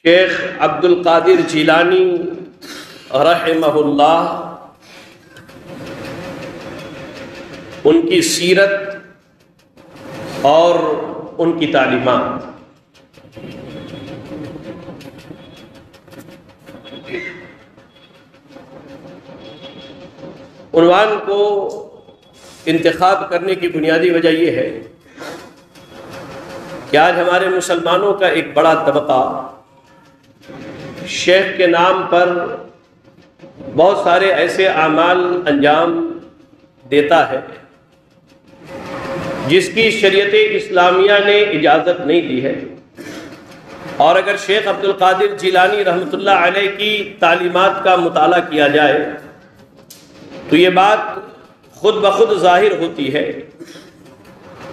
شیخ عبد القادر جیلانی رحمہ اللہ، ان کی سیرت اور ان کی تعلیمات۔ عنوان کو انتخاب کرنے کی بنیادی وجہ یہ ہے کہ آج ہمارے مسلمانوں کا ایک بڑا طبقہ شیخ کے نام پر بہت سارے ایسے اعمال انجام دیتا ہے جس کی شریعت اسلامیہ نے اجازت نہیں دی ہے، اور اگر شیخ عبد القادر جیلانی رحمۃ اللہ علیہ کی تعلیمات کا مطالعہ کیا جائے تو یہ بات خود بخود ظاہر ہوتی ہے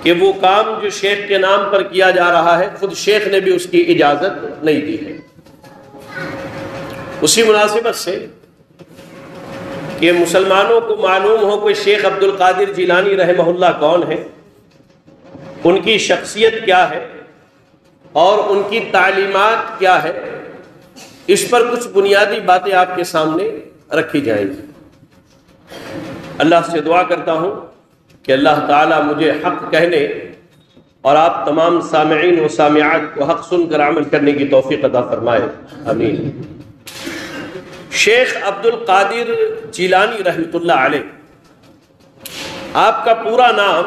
کہ وہ کام جو شیخ کے نام پر کیا جا رہا ہے خود شیخ نے بھی اس کی اجازت نہیں دی ہے۔ اسی مناسبت سے کہ مسلمانوں کو معلوم ہو کہ شیخ عبد القادر جیلانی رحمہ اللہ کون ہے، ان کی شخصیت کیا ہے اور ان کی تعلیمات کیا ہے، اس پر کچھ بنیادی باتیں آپ کے سامنے رکھی جائیں گی۔ اللہ سے دعا کرتا ہوں کہ اللہ تعالیٰ مجھے حق کہنے اور آپ تمام سامعین و سامعات کو حق سن کر عمل کرنے کی توفیق عطا فرمائے، آمین۔ شیخ عبد القادر جیلانی رحمۃ اللہ علیہ، آپ کا پورا نام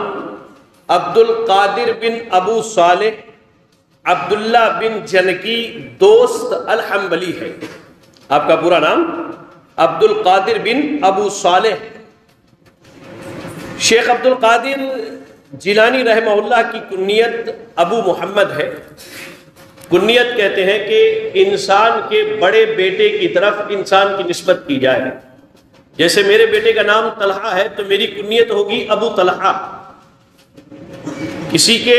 عبد القادر بن ابو صالح عبداللہ بن جنکی دوست الحنبلی ہے۔ آپ کا پورا نام عبد القادر بن ابو صالح۔ شیخ عبد القادر جیلانی رحمہ اللہ کی کنیت ابو محمد ہے۔ کنیت کہتے ہیں کہ انسان کے بڑے بیٹے کی طرف انسان کی نسبت کی جائے، جیسے میرے بیٹے کا نام طلحہ ہے تو میری کنیت ہوگی ابو طلحہ۔ کسی کے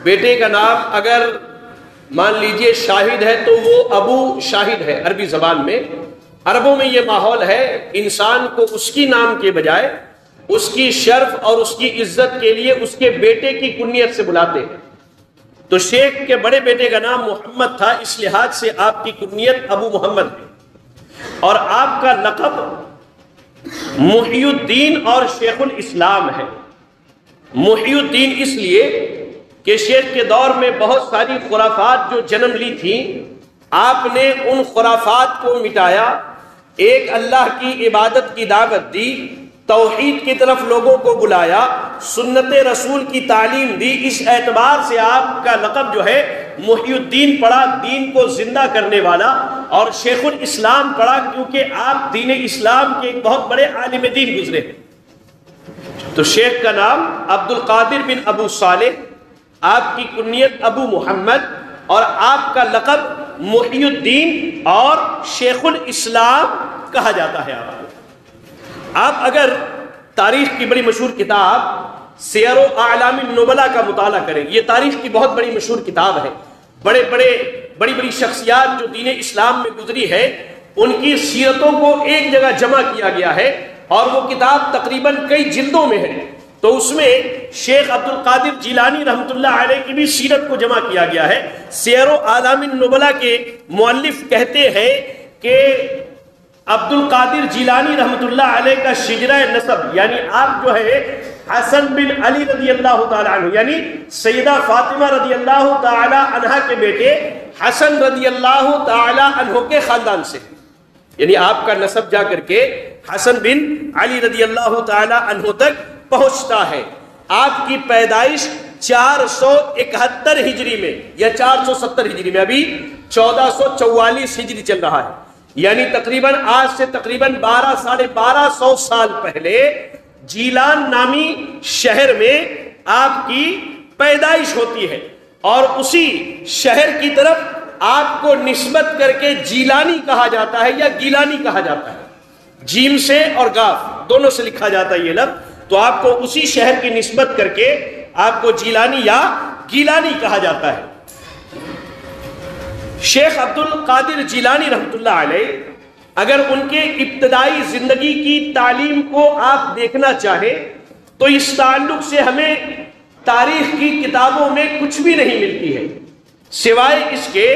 بیٹے کا نام اگر مان لیجئے شاہد ہے تو وہ ابو شاہد ہے عربی زبان میں۔ عربوں میں یہ ماحول ہے، انسان کو اس کی نام کے بجائے اس کی شرف اور اس کی عزت کے لیے اس کے بیٹے کی کنیت سے بلاتے ہیں۔ تو شیخ کے بڑے بیٹے کا نام محمد تھا، اس لحاظ سے آپ کی کنیت ابو محمد ہے، اور آپ کا لقب محی الدین اور شیخ الاسلام ہے۔ محی الدین اس لیے کہ شیخ کے دور میں بہت ساری خرافات جو جنم لی تھیں، آپ نے ان خرافات کو مٹایا، ایک اللہ کی عبادت کی دعوت دی، توحید کی طرف لوگوں کو بلایا، سنت رسول کی تعلیم دی۔ اس اعتبار سے آپ کا لقب جو ہے محی الدین پڑا، دین کو زندہ کرنے والا، اور شیخ الاسلام پڑا کیونکہ آپ دین اسلام کے ایک بہت بڑے عالم دین گزرے ہیں۔ تو شیخ کا نام عبد القادر بن ابو صالح، آپ کی کنیت ابو محمد، اور آپ کا لقب محی الدین اور شیخ الاسلام کہا جاتا ہے۔ آپ اگر تاریخ کی بڑی مشہور کتاب سیر و اعلام النبلاء کا مطالعہ کریں، یہ تاریخ کی بہت بڑی مشہور کتاب ہے، بڑی بڑی شخصیات جو دین اسلام میں گزری ہے ان کی سیرتوں کو ایک جگہ جمع کیا گیا ہے، اور وہ کتاب تقریباً کئی جلدوں میں ہے۔ تو اس میں شیخ عبد القادر جیلانی رحمۃ اللہ علیہ کی بھی سیرت کو جمع کیا گیا ہے۔ سیر و اعلام النبلاء کے مؤلف کہتے ہیں کہ عبد القادر جیلانی رحمۃ اللہ علیہ کا شجرہ نسب، یعنی آپ جو ہے حسن بن علی رضی اللہ تعالی عنہ، یعنی سیدہ فاطمہ رضی اللہ تعالی عنہ کے بیٹے حسن رضی اللہ تعالی عنہ کے خاندان سے، یعنی آپ کا نسب جا کر کے حسن بن علی رضی اللہ تعالی عنہ تک پہنچتا ہے۔ آپ کی پیدائش 471 ہجری میں یا 470 ہجری میں، ابھی 1444 ہجری چل رہا ہے، یعنی تقریباً آج سے تقریباً 1200 سال پہلے جیلان نامی شہر میں آپ کی پیدائش ہوتی ہے، اور اسی شہر کی طرف آپ کو نسبت کر کے جیلانی کہا جاتا ہے یا گیلانی کہا جاتا ہے، جیم سے اور گاف دونوں سے لکھا جاتا ہے یہ لفظ۔ تو آپ کو اسی شہر کی نسبت کر کے آپ کو جیلانی یا گیلانی کہا جاتا ہے۔ شیخ عبد القادر جیلانی رحمۃ اللہ علیہ، اگر ان کے ابتدائی زندگی کی تعلیم کو آپ دیکھنا چاہیں تو اس تعلق سے ہمیں تاریخ کی کتابوں میں کچھ بھی نہیں ملتی ہے، سوائے اس کے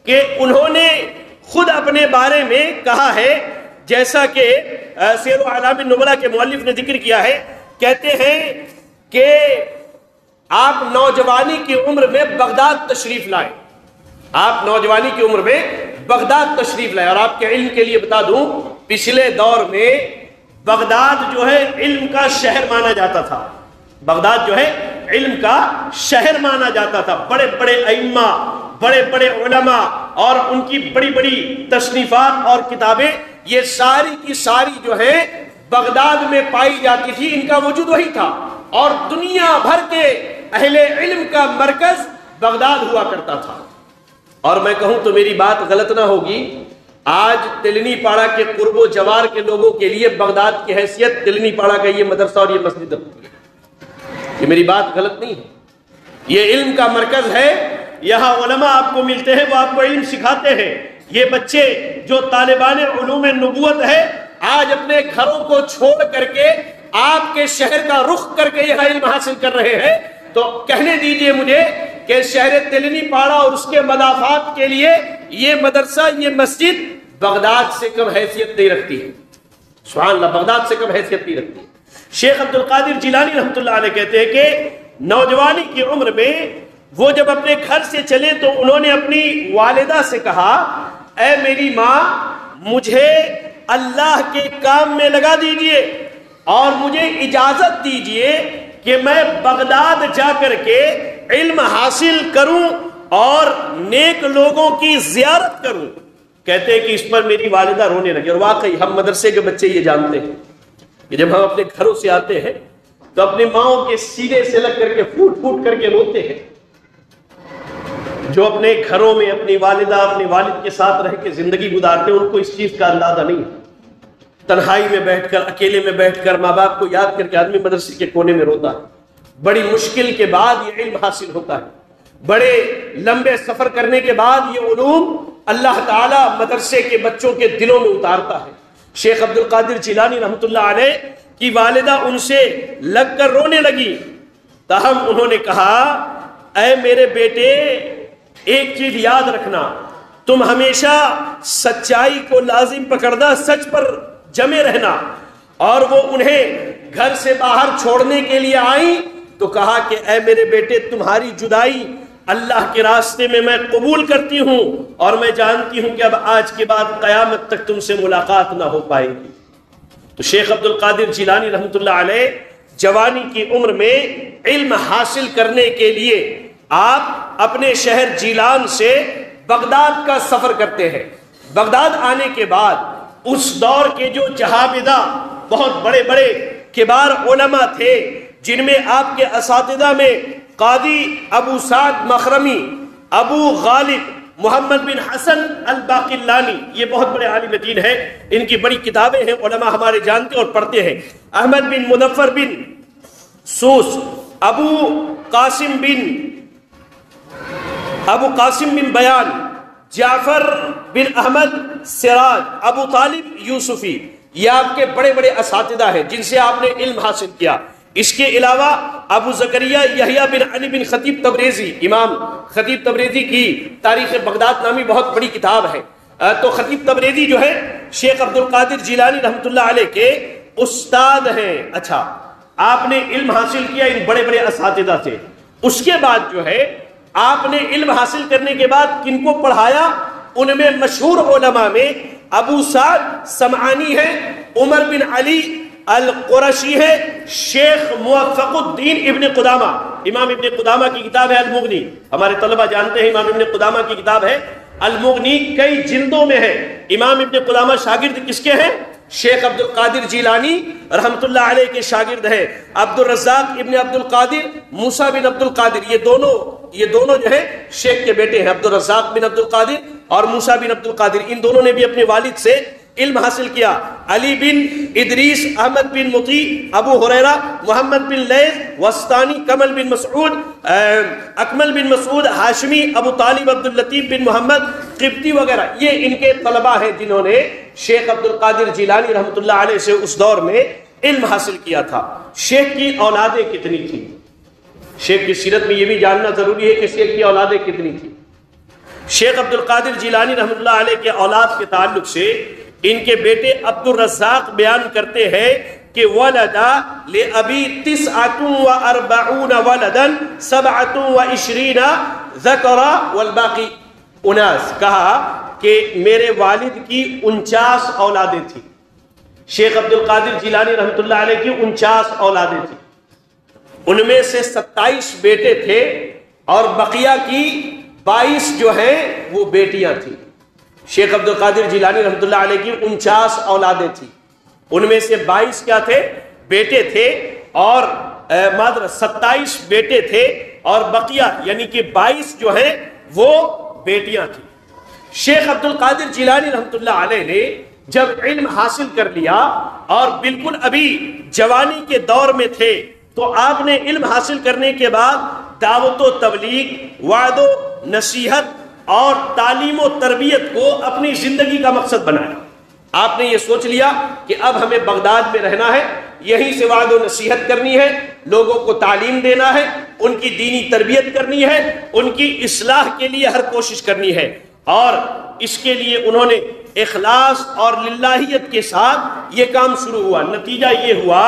کہ انہوں نے خود اپنے بارے میں کہا ہے، جیسا کہ سیر و اعلام النبلاء کے مؤلف نے ذکر کیا ہے، کہتے ہیں کہ آپ نوجوانی کی عمر میں بغداد تشریف لائے، آپ نوجوانی کی عمر میں بغداد تشریف لائے۔ اور آپ کے علم کے لیے بتا دوں، پچھلے دور میں بغداد جو ہے علم کا شہر مانا جاتا تھا، بغداد جو ہے علم کا شہر مانا جاتا تھا۔ بڑے بڑے ائمہ، بڑے بڑے علماء اور ان کی بڑی بڑی تصنیفات اور کتابیں، یہ ساری کی ساری جو ہے بغداد میں پائی جاتی تھی، ان کا وجود وہی تھا، اور دنیا بھر کے اہل علم کا مرکز بغداد ہوا کرتا تھا۔ اور میں کہوں تو میری بات غلط نہ ہوگی، آج تلنی پاڑا کے قرب و جوار کے لوگوں کے لیے بغداد کی حیثیت تلنی پاڑا کا یہ مدرسہ اور یہ مسجد ہے۔ یہ میری بات غلط نہیں ہے، یہ علم کا مرکز ہے، یہاں علماء آپ کو ملتے ہیں، وہ آپ کو علم سکھاتے ہیں۔ یہ بچے جو طالبان علوم نبوت ہے، آج اپنے گھروں کو چھوڑ کر کے آپ کے شہر کا رخ کر کے یہاں علم حاصل کر رہے ہیں، تو کہنے دیجئے مجھے کہ شہر تلنی پاڑا اور اس کے مدافعات کے لیے یہ مدرسہ، یہ مسجد بغداد سے کم حیثیت نہیں رکھتی ہے۔ سبحان اللہ، بغداد سے کم حیثیت نہیں رکھتی ہے۔ شیخ عبد القادر جیلانی رحمۃ اللہ علیہ کہتے ہیں کہ نوجوانی کی عمر میں وہ جب اپنے گھر سے چلے تو انہوں نے اپنی والدہ سے کہا، اے میری ماں، مجھے اللہ کے کام میں لگا دیجئے اور مجھے اجازت دیجئے کہ میں بغداد جا کر کے علم حاصل کروں اور نیک لوگوں کی زیارت کروں۔ کہتے ہیں کہ اس پر میری والدہ رونے لگی، اور واقعی ہم مدرسے کے بچے یہ جانتے ہیں کہ جب ہم اپنے گھروں سے آتے ہیں تو اپنی ماؤں کے سینے سے لگ کر کے پھوٹ پھوٹ کر کے روتے ہیں۔ جو اپنے گھروں میں اپنی والدہ، اپنے والد کے ساتھ رہ کے زندگی گزارتے ہیں، ان کو اس چیز کا اندازہ نہیں ہے۔ تنہائی میں بیٹھ کر، اکیلے میں بیٹھ کر ماں باپ کو یاد کر کے آدمی مدرسے کے کونے میں روتا ہے۔ بڑی مشکل کے بعد یہ علم حاصل ہوتا ہے، بڑے لمبے سفر کرنے کے بعد یہ علوم اللہ تعالیٰ مدرسے کے بچوں کے دلوں میں اتارتا ہے۔ شیخ عبد القادر جیلانی رحمۃ اللہ علیہ کی والدہ ان سے لگ کر رونے لگی، تاہم انہوں نے کہا، اے میرے بیٹے، ایک چیز یاد رکھنا، تم ہمیشہ سچائی کو لازم پکڑنا، سچ پر جمے رہنا۔ اور وہ انہیں گھر سے باہر چھوڑنے کے لیے آئیں تو کہا کہ اے میرے بیٹے، تمہاری جدائی اللہ کے راستے میں میں قبول کرتی ہوں، اور میں جانتی ہوں کہ اب آج کے بعد قیامت تک تم سے ملاقات نہ ہو پائے گی۔ تو شیخ عبد القادر جیلانی رحمۃ اللہ علیہ جوانی کی عمر میں علم حاصل کرنے کے لیے آپ اپنے شہر جیلان سے بغداد کا سفر کرتے ہیں۔ بغداد آنے کے بعد اس دور کے جو جہابدہ، بہت بڑے بڑے کبار علماء تھے، جن میں آپ کے اساتذہ میں قاضی ابو سعد مخرمی، ابو غالب محمد بن حسن الباقلانی، یہ بہت بڑے عالم دین ہیں، ان کی بڑی کتابیں ہیں، علماء ہمارے جانتے اور پڑھتے ہیں۔ احمد بن مظفر بن سوس، ابو قاسم بن بیان، جعفر بن احمد سراج، ابو طالب یوسفی، یہ آپ کے بڑے بڑے اساتذہ ہیں جن سے آپ نے علم حاصل کیا۔ اس کے علاوہ ابو زکریا یحییٰ بن علی بن خطیب تبریزی، امام خطیب تبریزی کی تاریخ بغداد نامی بہت بڑی کتاب ہے۔ تو خطیب تبریزی جو ہے شیخ عبد القادر جیلانی رحمۃ اللہ علیہ کے استاد ہیں۔ اچھا، آپ نے علم حاصل کیا ان بڑے بڑے اساتذہ سے، اس کے بعد جو ہے آپ نے علم حاصل کرنے کے بعد کن کو پڑھایا؟ ان میں مشہور علماء میں ابو سعد سمعانی ہے، عمر بن علی القرشی ہے، شیخ موفق الدین ابن قدامہ، امام ابن قدامہ کی کتاب ہے المغنی، ہمارے طلبہ جانتے ہیں امام ابن قدامہ کی کتاب ہے المغنی، کئی جلدوں میں ہے۔ امام ابن قدامہ شاگرد کس کے ہیں؟ شیخ عبد القادر جیلانی رحمۃ اللہ علیہ کے شاگرد ہیں۔ عبد الرزاق ابن عبد القادر، موسیٰ بن عبد القادر، یہ دونوں جو ہے شیخ کے بیٹے ہیں، عبد الرزاق بن عبد القادر اور موسیٰ بن عبد القادر، ان دونوں نے بھی اپنے والد سے علم حاصل کیا۔ علی بن ادریس، احمد بن مطیع، ابو ہریرہ، محمد بن لیث، وسطانی، کمل بن مسعود، اکمل بن مسعود، ہاشمی، ابو طالب عبد اللطیف بن محمد قبطی وغیرہ، یہ ان کے طلبہ ہیں جنہوں نے شیخ عبد القادر جیلانی رحمۃ اللہ علیہ سے اس دور میں علم حاصل کیا تھا۔ شیخ کی اولادیں کتنی تھیں؟ شیخ کی سیرت میں یہ بھی جاننا ضروری ہے کہ شیخ کی اولادیں کتنی تھیں۔ شیخ عبد القادر جیلانی رحمۃ اللہ علیہ کے اولاد کے تعلق سے ان کے بیٹے عبد الرزاق بیان کرتے ہیں کہ ولدا لأبی 49 ولدا 27 ذکرا والباقی اناس، کہا کہ میرے والد کی 49 اولادیں تھیں، شیخ عبد القادر جیلانی رحمۃ اللہ علیہ کی 49 اولادیں تھیں، ان میں سے 27 بیٹے تھے اور بقیہ کی 22 جو ہیں وہ بیٹیاں تھیں۔ شیخ عبد القادر جیلانی رحمۃ اللہ علیہ کی 49 اولادیں تھیں، ان میں سے 22 کیا تھے؟ بیٹے تھے، اور 27 بیٹے تھے اور بقیہ یعنی کہ 22 جو ہیں وہ بیٹیاں تھیں۔ شیخ عبد القادر جیلانی رحمۃ اللہ علیہ نے جب علم حاصل کر لیا اور بالکل ابھی جوانی کے دور میں تھے تو آپ نے علم حاصل کرنے کے بعد دعوت و تبلیغ، وعظ و نصیحت اور تعلیم و تربیت کو اپنی زندگی کا مقصد بنایا۔ آپ نے یہ سوچ لیا کہ اب ہمیں بغداد میں رہنا ہے، یہیں سے وعظ و نصیحت کرنی ہے، لوگوں کو تعلیم دینا ہے، ان کی دینی تربیت کرنی ہے، ان کی اصلاح کے لیے ہر کوشش کرنی ہے، اور اس کے لیے انہوں نے اخلاص اور للہیت کے ساتھ یہ کام شروع ہوا۔ نتیجہ یہ ہوا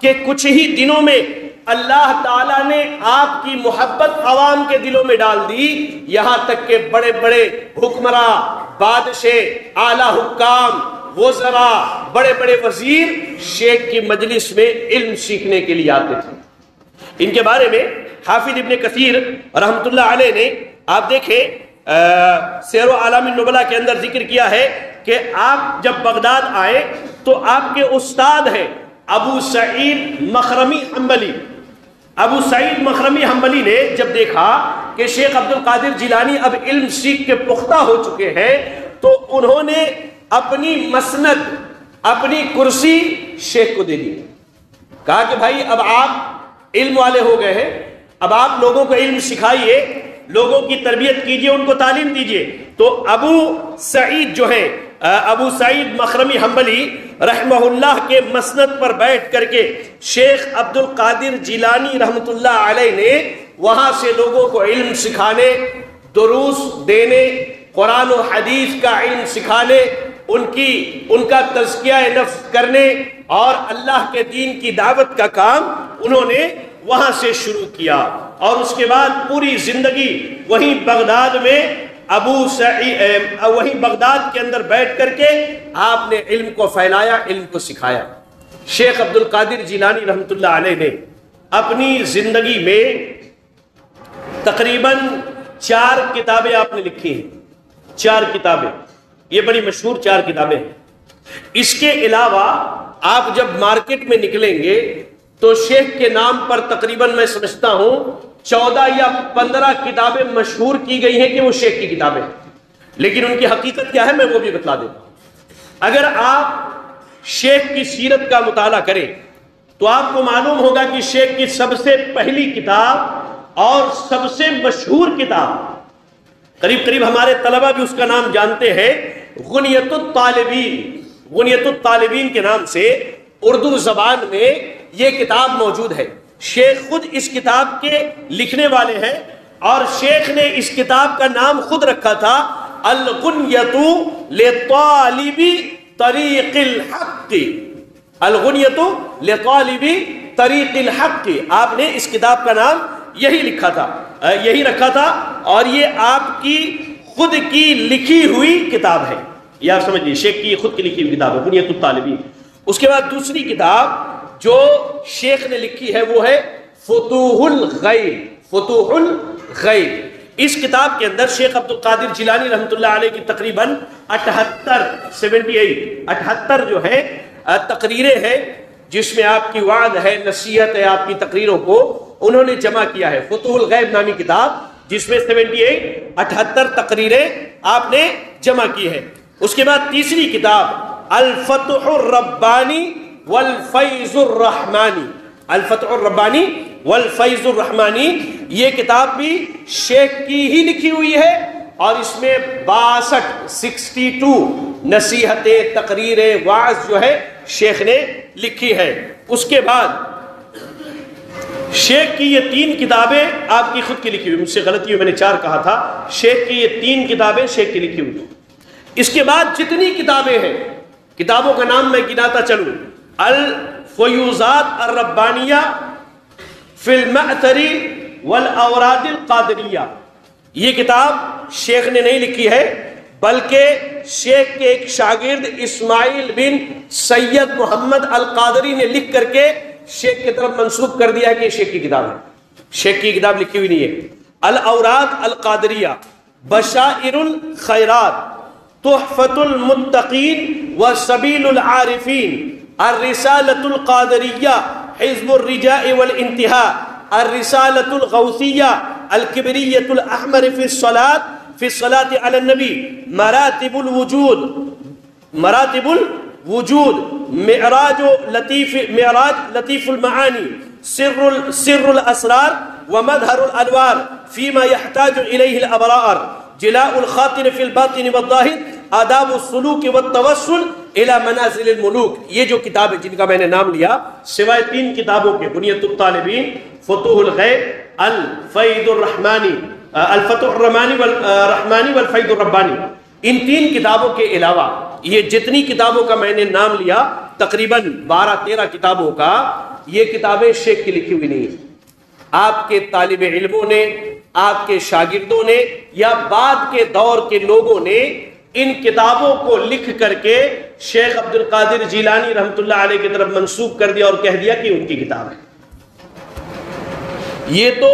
کہ کچھ ہی دنوں میں اللہ تعالیٰ نے آپ کی محبت عوام کے دلوں میں ڈال دی، یہاں تک کہ بڑے بڑے حکمراں، بادشاہ، اعلیٰ حکام، وزراء، بڑے بڑے وزیر شیخ کی مجلس میں علم سیکھنے کے لیے آتے تھے۔ ان کے بارے میں حافظ ابن کثیر رحمۃ اللہ علیہ نے آپ دیکھیں سیر و اعلام النبلاء کے اندر ذکر کیا ہے کہ آپ جب بغداد آئے تو آپ کے استاد ہیں ابو سعید مخرمی حنبلی۔ ابو سعید مخرمی حنبلی نے جب دیکھا کہ شیخ عبد القادر جیلانی اب علم سیکھ کے پختہ ہو چکے ہیں تو انہوں نے اپنی مسند، اپنی کرسی شیخ کو دے دی، کہا کہ بھائی اب آپ علم والے ہو گئے ہیں، اب آپ لوگوں کو علم سکھائیے، لوگوں کی تربیت کیجئے، ان کو تعلیم دیجئے۔ تو ابو سعید جو ہے، ابو سعید مخرمی حنبلی رحمہ اللہ کے مسند پر بیٹھ کر کے شیخ عبد القادر جیلانی رحمۃ اللہ علیہ نے وہاں سے لوگوں کو علم سکھانے، دروس دینے، قرآن و حدیث کا علم سکھانے، ان کا تزکیہ نفس کرنے اور اللہ کے دین کی دعوت کا کام انہوں نے وہاں سے شروع کیا، اور اس کے بعد پوری زندگی وہیں بغداد میں وہیں بغداد کے اندر بیٹھ کر کے آپ نے علم کو پھیلایا، علم کو سکھایا۔ شیخ عبد القادر جیلانی رحمۃ اللہ علیہ نے اپنی زندگی میں تقریباً 4 کتابیں آپ نے لکھی ہیں، 4 کتابیں، یہ بڑی مشہور 4 کتابیں ہیں۔ اس کے علاوہ آپ جب مارکیٹ میں نکلیں گے تو شیخ کے نام پر تقریباً میں سمجھتا ہوں 14 یا 15 کتابیں مشہور کی گئی ہیں کہ وہ شیخ کی کتابیں ہیں، لیکن ان کی حقیقت کیا ہے میں وہ بھی بتلا دیتا ہوں۔ اگر آپ شیخ کی سیرت کا مطالعہ کریں تو آپ کو معلوم ہوگا کہ شیخ کی سب سے پہلی کتاب اور سب سے مشہور کتاب، قریب ہمارے طلبہ بھی اس کا نام جانتے ہیں، غنیۃ الطالبین، غنیۃ الطالبین کے نام سے اردو زبان میں یہ کتاب موجود ہے۔ شیخ خود اس کتاب کے لکھنے والے ہیں، اور شیخ نے اس کتاب کا نام خود رکھا تھا الغنیۃ لطالب طریق الحق، الغنیۃ لطالب طریق الحق، آپ نے اس کتاب کا نام یہی رکھا تھا، اور یہ آپ کی خود کی لکھی ہوئی کتاب ہے، یہ آپ سمجھیے شیخ کی خود کی لکھی ہوئی کتاب ہے غنیۃ الطالبین۔ اس کے بعد دوسری کتاب جو شیخ نے لکھی ہے وہ ہے فتوح الغیب، فتوح الغیب۔ اس کتاب کے اندر شیخ عبد القادر جیلانی رحمۃ اللہ علیہ کی تقریباً 78 جو ہے تقریریں ہیں، جس میں آپ کی وعظ ہے، نصیحت ہے، آپ کی تقریروں کو انہوں نے جمع کیا ہے، فتوح الغیب نامی کتاب، جس میں 78 تقریریں آپ نے جمع کی ہے۔ اس کے بعد تیسری کتاب الفتح الربانی والفیض الرحمانی، الفتح الربانی والفیض الرحمانی، یہ کتاب بھی شیخ کی ہی لکھی ہوئی ہے، اور اس میں 62 نصیحتیں، تقریریں، وعظ جو ہے شیخ نے لکھی ہے۔ اس کے بعد شیخ کی یہ 3 کتابیں آپ کی خود کی لکھی ہوئی، مجھ سے غلطی ہوئی، میں نے 4 کہا تھا، شیخ کی یہ 3 کتابیں شیخ کی لکھی ہوئی۔ اس کے بعد جتنی کتابیں ہیں، کتابوں کا نام میں گناتا چلوں: الفیوزات الربانیہ فی المعطر والاوراد القادریہ، یہ کتاب شیخ نے نہیں لکھی ہے بلکہ شیخ کے ایک شاگرد اسماعیل بن سید محمد القادری نے لکھ کر کے شیخ کی طرف منسوب کر دیا ہے کہ یہ شیخ کی کتاب ہے۔ شیخ کی کتاب لکھی ہوئی نہیں ہے۔ الاوراد القادریہ، بشائر الخیرات، تحفۃ المتقین وسبیل العارفین، الرسالۃ القادریہ، حزب الرجاء والانتہاء، الرسالۃ الغوثیہ، الکبریۃ الاحمر فی الصلاۃ علی النبی، مراتب الوجود، معراج لطیف المعانی، سر الاسرار ومظہر الانوار فیما یحتاج الیہ الابرار، جلاء الخاطر فی الباطن والظاہر، آداب السلوک والتوسل الی منازل الملوک۔ یہ جو کتاب ہے جن کا میں نے نام لیا، سوائے 3 کتابوں کے، بنیۃ الطالبین، فتوح الغیب، الفید الرحمانی، الفتح الرحمانی والفید الربانی، ان 3 کتابوں کے علاوہ یہ جتنی کتابوں کا میں نے نام لیا، تقریباً 12-13 کتابوں کا، یہ کتابیں شیخ کی لکھی ہوئی نہیں ہیں۔ آپ کے طالب علموں نے، آپ کے شاگردوں نے یا بعد کے دور کے لوگوں نے ان کتابوں کو لکھ کر کے شیخ عبد القادر جیلانی رحمۃ اللہ علیہ کی طرف منسوب کر دیا اور کہہ دیا کہ ان کی کتاب ہے۔ یہ تو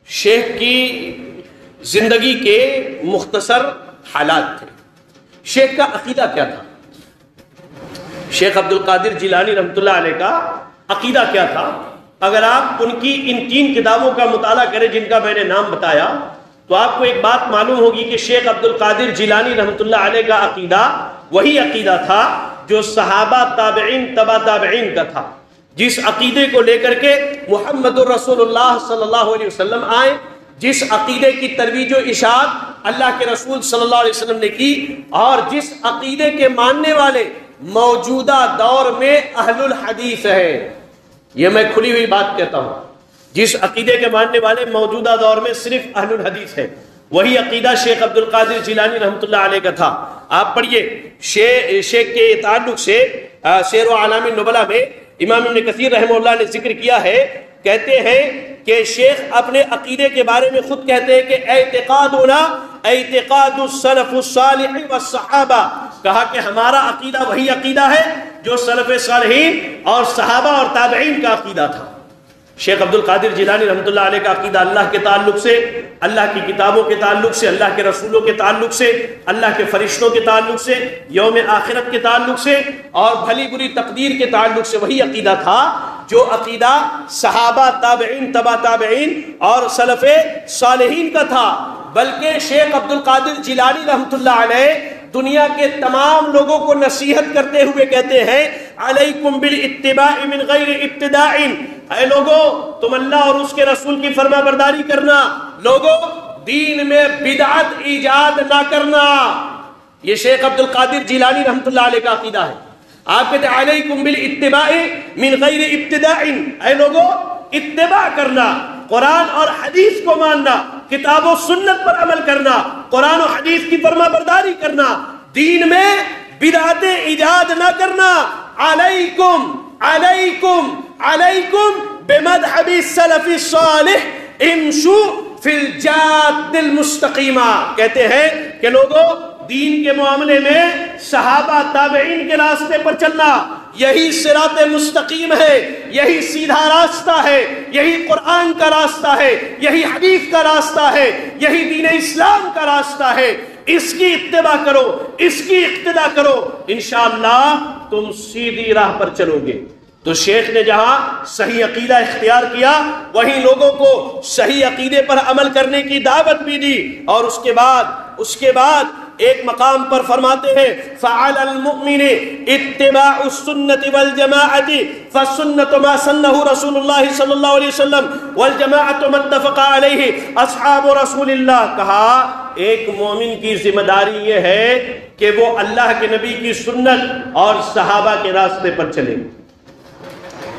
شیخ کی زندگی کے مختصر حالات تھے۔ شیخ کا عقیدہ کیا تھا؟ شیخ عبد القادر جیلانی رحمۃ اللہ علیہ کا عقیدہ کیا تھا؟ اگر آپ ان کی ان 3 کتابوں کا مطالعہ کریں جن کا میں نے نام بتایا، تو آپ کو ایک بات معلوم ہوگی کہ شیخ عبد القادر جیلانی رحمۃ اللہ علیہ کا عقیدہ وہی عقیدہ تھا جو صحابہ، تابعین، تبع تابعین کا تھا، جس عقیدے کو لے کر کے محمد الرسول اللہ صلی اللہ علیہ وسلم آئے، جس عقیدے کی ترویج و اشاعت اللہ کے رسول صلی اللہ علیہ وسلم نے کی، اور جس عقیدے کے ماننے والے موجودہ دور میں اہل الحدیث ہیں۔ یہ میں کھلی ہوئی بات کہتا ہوں، جس عقیدے کے ماننے والے موجودہ دور میں صرف اہل الحدیث ہیں، وہی عقیدہ شیخ عبد القادر جیلانی رحمۃ اللہ علیہ کا تھا۔ آپ پڑھیے شیخ کے تعلق سے سیر و اعلام النبلاء میں امام ابن کثیر رحمہ اللہ نے ذکر کیا ہے، کہتے ہیں کہ شیخ اپنے عقیدے کے بارے میں خود کہتے ہیں کہ اعتقادنا اعتقاد السلف الصالح والصحابہ، کہا کہ ہمارا عقیدہ وہی عقیدہ ہے جو سلف صالحین اور صحابہ اور تابعین کا عقیدہ تھا۔ شیخ عبد القادر جیلانی رحمۃ اللہ علیہ کا عقیدہ اللہ کے تعلق سے، اللہ کی کتابوں کے تعلق سے، اللہ کے رسولوں کے تعلق سے، اللہ کے فرشتوں کے تعلق سے، یوم آخرت کے تعلق سے اور بھلی بری تقدیر کے تعلق سے وہی عقیدہ تھا جو عقیدہ صحابہ، تابعین، تبع تابعین اور سلف صالحین کا تھا۔ بلکہ شیخ عبد القادر جیلانی رحمۃ اللہ علیہ دنیا کے تمام لوگوں کو نصیحت کرتے ہوئے کہتے ہیں، علیکم بالاتباع من غیر ابتداء، اے لوگوں تم اللہ اور اس کے رسول کی فرما برداری کرنا، لوگوں دین میں بدعت ایجاد نہ کرنا۔ یہ شیخ عبد القادر جیلانی رحمۃ اللہ علیہ کا عقیدہ ہے۔ آپ کہتے ہیں علیکم بالاتباع من غیر ابتداء، اے لوگوں اتباع کرنا، قرآن اور حدیث کو ماننا، کتاب و سنت پر عمل کرنا، قرآن و حدیث کی فرما برداری کرنا، دین میں بدعتیں ایجاد نہ کرنا۔ علیکم علیکم علیکم بمذہب السلف الصالح امشوا فی الجاد المستقیمہ، کہتے ہیں کہ لوگوں دین کے معاملے میں صحابہ تابعین کے راستے پر چلنا، یہی صراط مستقیم ہے، یہی سیدھا راستہ ہے، یہی قرآن کا راستہ ہے، یہی حدیث کا راستہ ہے، یہی دین اسلام کا راستہ ہے، اس کی اتباع کرو، اس کی اقتداء کرو، انشاءاللہ تم سیدھی راہ پر چلو گے۔ تو شیخ نے جہاں صحیح عقیدہ اختیار کیا، وہیں لوگوں کو صحیح عقیدے پر عمل کرنے کی دعوت بھی دی، اور اس کے بعد ایک مقام پر فرماتے ہیں فَعَلَى الْمُؤْمِنِ اتِّبَاعُ السُّنَّةِ وَالْجَمَاعَةِ فَالسُّنَّةُ مَا سَنَّهُ رسول اللہ صلی اللہ علیہ وسلم وَالْجَمَاعَةُ مَا اتَّفَقَ عَلَيْهِ أَصْحَابُ رسول اللہ۔ کہا ایک مومن کی ذمہ داری یہ ہے کہ وہ اللہ کے نبی کی سنت اور صحابہ کے راستے پر چلے۔